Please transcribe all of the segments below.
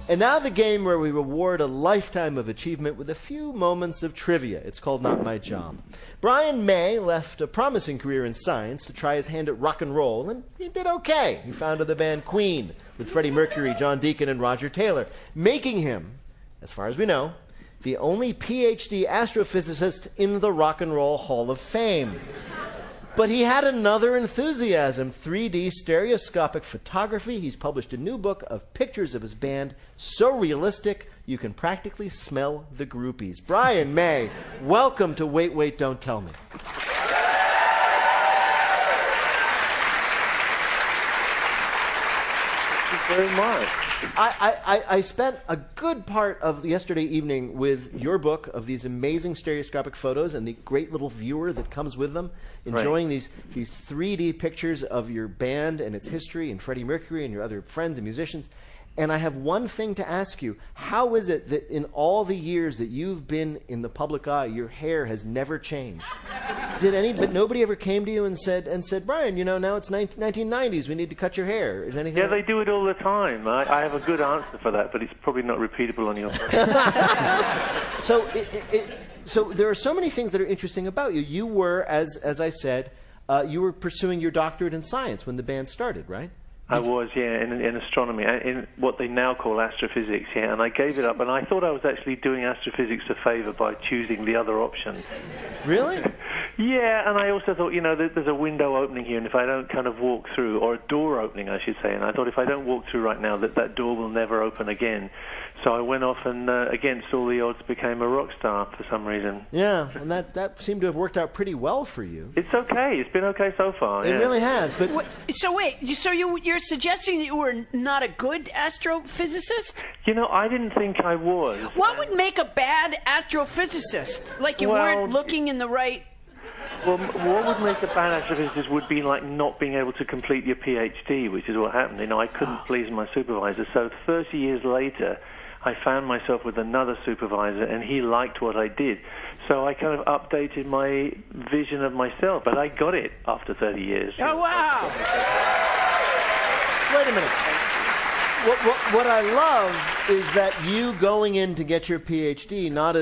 And now the game where we reward a lifetime of achievement with a few moments of trivia. It's called Not My Job. Brian May left a promising career in science to try his hand at rock and roll, and he did okay. He founded the band Queen with Freddie Mercury, John Deacon, and Roger Taylor, making him, as far as we know, the only PhD astrophysicist in the Rock and Roll Hall of Fame. But he had another enthusiasm, 3D stereoscopic photography. He's published a new book of pictures of his band, so realistic you can practically smell the groupies. Brian May, welcome to Wait, Wait, Don't Tell Me. Thank you very much. I spent a good part of yesterday evening with your book of these amazing stereoscopic photos and the great little viewer that comes with them, enjoying these 3D pictures of your band and its history and Freddie Mercury and your other friends and musicians. And I have one thing to ask you. How is it that in all the years that you've been in the public eye, your hair has never changed? But nobody ever came to you and said, Brian, you know, now it's 1990s, we need to cut your hair. Is anything? Yeah, they do it all the time. I have a good answer for that, but it's probably not repeatable on your So there are so many things that are interesting about you. You were, as I said, you were pursuing your doctorate in science when the band started, right? I was, yeah, in astronomy, in what they now call astrophysics, yeah, and I gave it up, and I thought I was actually doing astrophysics a favor by choosing the other option. Really? Yeah, and I also thought, you know, there's a window opening here, and if I don't kind of walk through, or a door opening, I should say, and I thought if I don't walk through right now, that door will never open again. So I went off and, against all the odds, became a rock star for some reason. Yeah, and that seemed to have worked out pretty well for you. It's okay. It's been okay so far. It really has. But So you're suggesting that you were not a good astrophysicist? You know, I didn't think I was. What would make a bad astrophysicist? Like you weren't looking in the right... Well, what would make a bad astrophysicist would be like not being able to complete your PhD, which is what happened. You know, I couldn't please my supervisor. So 30 years later, I found myself with another supervisor, and he liked what I did. So I kind of updated my vision of myself, but I got it after 30 years. Oh, wow. Wait a minute. What I love is that you going in to get your PhD, not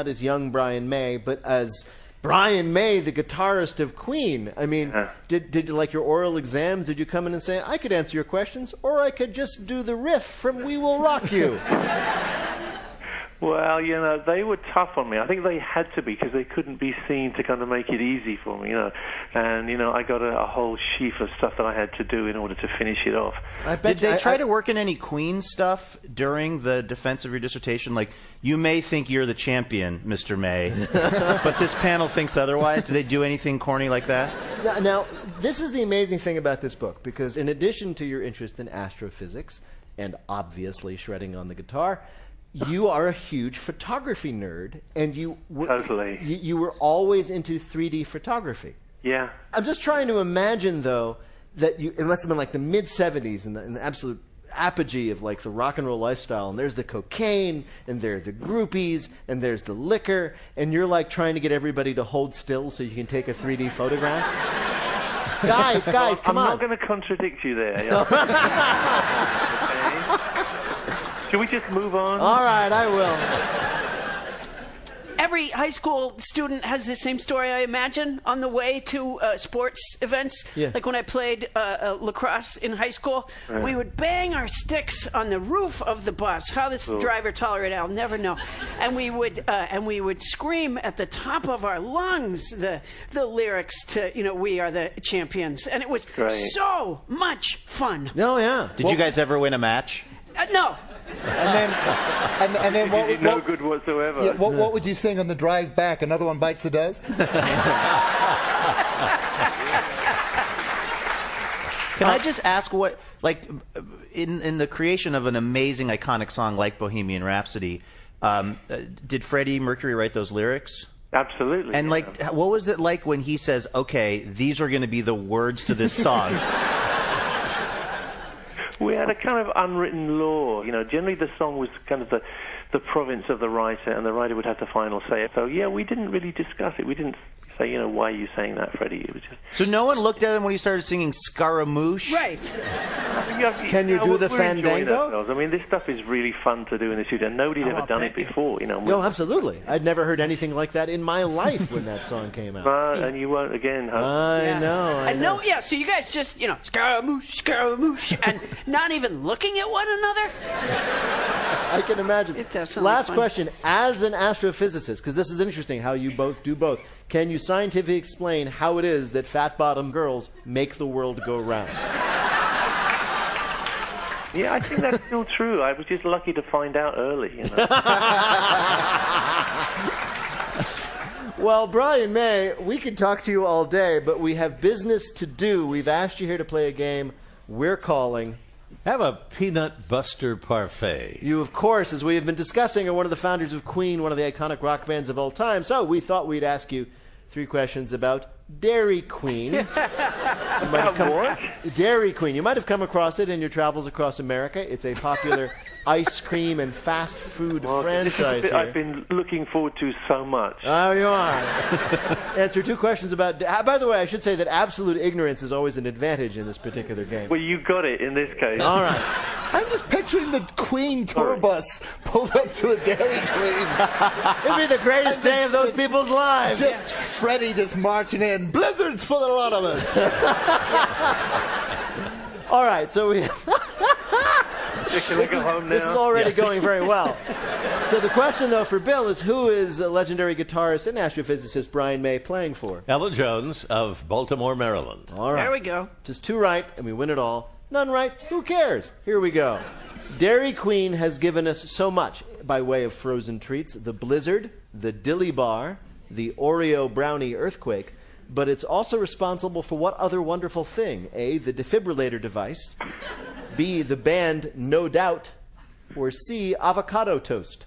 as young Brian May, but as Brian May, the guitarist of Queen. I mean, did you like your oral exams? Did you come in and say, I could answer your questions, or I could just do the riff from We Will Rock You? Well, you know, they were tough on me. I think they had to be because they couldn't be seen to kind of make it easy for me, you know. And, you know, I got a whole sheaf of stuff that I had to do in order to finish it off. Did they try to work in any Queen stuff during the defense of your dissertation? Like, you may think you're the champion, Mr. May, but this panel thinks otherwise. Do they do anything corny like that? Now, this is the amazing thing about this book, because in addition to your interest in astrophysics and obviously shredding on the guitar, you are a huge photography nerd, and you were always into 3D photography. Yeah. I'm just trying to imagine, though, that it must have been like the mid-'70s and the absolute apogee of like the rock and roll lifestyle, and there's the cocaine, and there are the groupies, and there's the liquor, and you're like trying to get everybody to hold still so you can take a 3D photograph. Guys, come on. I'm not going to contradict you there. Should we just move on? All right, I will. Every high school student has the same story, I imagine, on the way to sports events. Yeah. Like when I played lacrosse in high school, we would bang our sticks on the roof of the bus. How this driver tolerated it, I'll never know. And we would scream at the top of our lungs the lyrics to, you know, "We Are the Champions," and it was so much fun. Oh yeah. Did you guys ever win a match? No. And then what, no good whatsoever. Yeah, what would you sing on the drive back? Another One Bites the Dust? Can I just ask what, like, in the creation of an amazing, iconic song like Bohemian Rhapsody, did Freddie Mercury write those lyrics? Absolutely. And, like, what was it like when he says, okay, these are going to be the words to this song? We had a kind of unwritten law. You know, generally the song was kind of the province of the writer, and the writer would have the final say. So, yeah, we didn't really discuss it. We didn't say, you know, why are you saying that, Freddie? It was just... So no one looked at him when he started singing Scaramouche? Right. Can you do the fandango? I mean, this stuff is really fun to do in the studio. Nobody's ever done it before, you know. No, absolutely. I'd never heard anything like that in my life when that song came out. And you won't again, huh? I know. Yeah, so you guys just, Scaramouche, and not even looking at one another? I can imagine. It does sound Last fun. question. As an astrophysicist, because this is interesting how you both do both, can you scientifically explain how it is that fat-bottom girls make the world go round? Yeah, I think that's still true. I was just lucky to find out early, you know. Well, Brian May, we could talk to you all day, but we have business to do. We've asked you here to play a game we're calling... Have a peanut buster parfait. You, of course, as we have been discussing, are one of the founders of Queen, one of the iconic rock bands of all time. So we thought we'd ask you 3 questions about Dairy Queen. Dairy Queen. You might have come across it in your travels across America. It's a popular ice cream and fast food franchise here. I've been looking forward to so much. Oh, you are. Answer 2 questions about... by the way, I should say that absolute ignorance is always an advantage in this particular game. Well, you got it in this case. All right. I'm just picturing the Queen tour bus pulled up to a Dairy Queen. It'd be the greatest day of those people's lives. Just Freddie just marching in. Blizzards for the lot of us. All right, so we... Can we go home now? This is already going very well. So the question, though, for Bill is who is legendary guitarist and astrophysicist Brian May playing for? Ella Jones of Baltimore, Maryland. All right. There we go. Just 2 right, and we win it all. None right, who cares? Here we go. Dairy Queen has given us so much by way of frozen treats. The Blizzard, the Dilly Bar, the Oreo Brownie Earthquake. But it's also responsible for what other wonderful thing? A, the defibrillator device. B, the band No Doubt. Or C, avocado toast.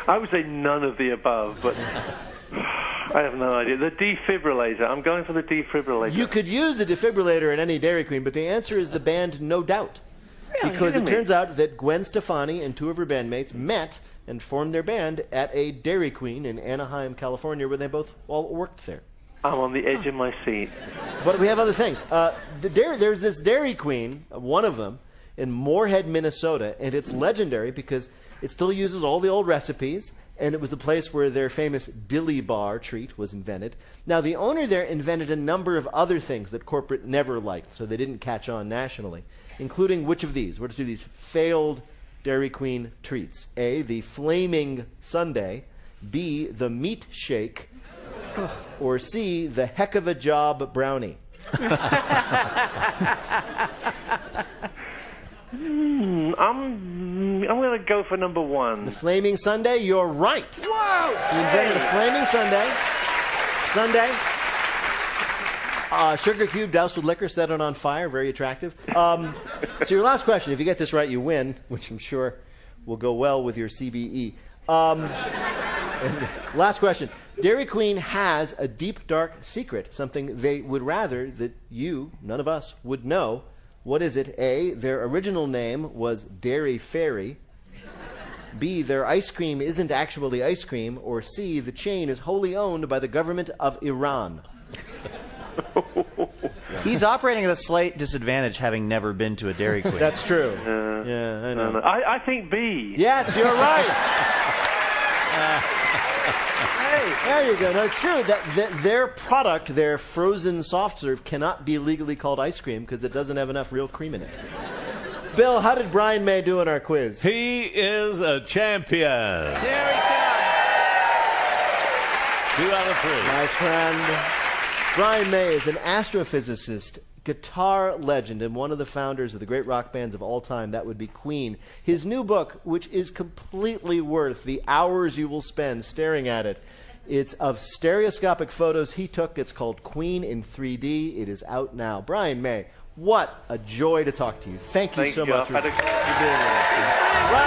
I would say none of the above, but I have no idea. The defibrillator. I'm going for the defibrillator. You could use a defibrillator at any Dairy Queen, but the answer is the band No Doubt. Really? Because it turns out that Gwen Stefani and 2 of her bandmates met and formed their band at a Dairy Queen in Anaheim, California, where they both all worked there. I'm on the edge of my seat. But we have other things. There's this Dairy Queen, one of them, in Moorhead, Minnesota, and it's legendary because it still uses all the old recipes, and it was the place where their famous Dilly Bar treat was invented. Now, the owner there invented a number of other things that corporate never liked, so they didn't catch on nationally, including which of these? We're to do these failed Dairy Queen treats. A, the Flaming Sundae. B, the Meat Shake. Or C, the Heck of a Job Brownie. I'm going to go for number 1. The Flaming Sundae, you're right. Whoa! You invented a Flaming Sundae. Sugar cube doused with liquor, set it on fire, very attractive. So your last question, if you get this right, you win, which I'm sure will go well with your CBE. Last question. Dairy Queen has a deep, dark secret, something they would rather that you, none of us, would know. What is it? A, their original name was Dairy Fairy. B, their ice cream isn't actually ice cream. Or C, the chain is wholly owned by the government of Iran. He's operating at a slight disadvantage having never been to a Dairy Queen. That's true. Yeah, I know. No. I think B. Yes, you're right. There you go. No, it's true that their product, their frozen soft serve, cannot be legally called ice cream because it doesn't have enough real cream in it. Bill, how did Brian May do in our quiz? He is a champion. There he comes. 2 out of 3. My friend, Brian May is an astrophysicist, guitar legend, and one of the founders of the great rock bands of all time. That would be Queen. His new book, which is completely worth the hours you will spend staring at it, it's of stereoscopic photos he took. It's called Queen in 3D. It is out now. Brian May, what a joy to talk to you. Thank you so much for being with us.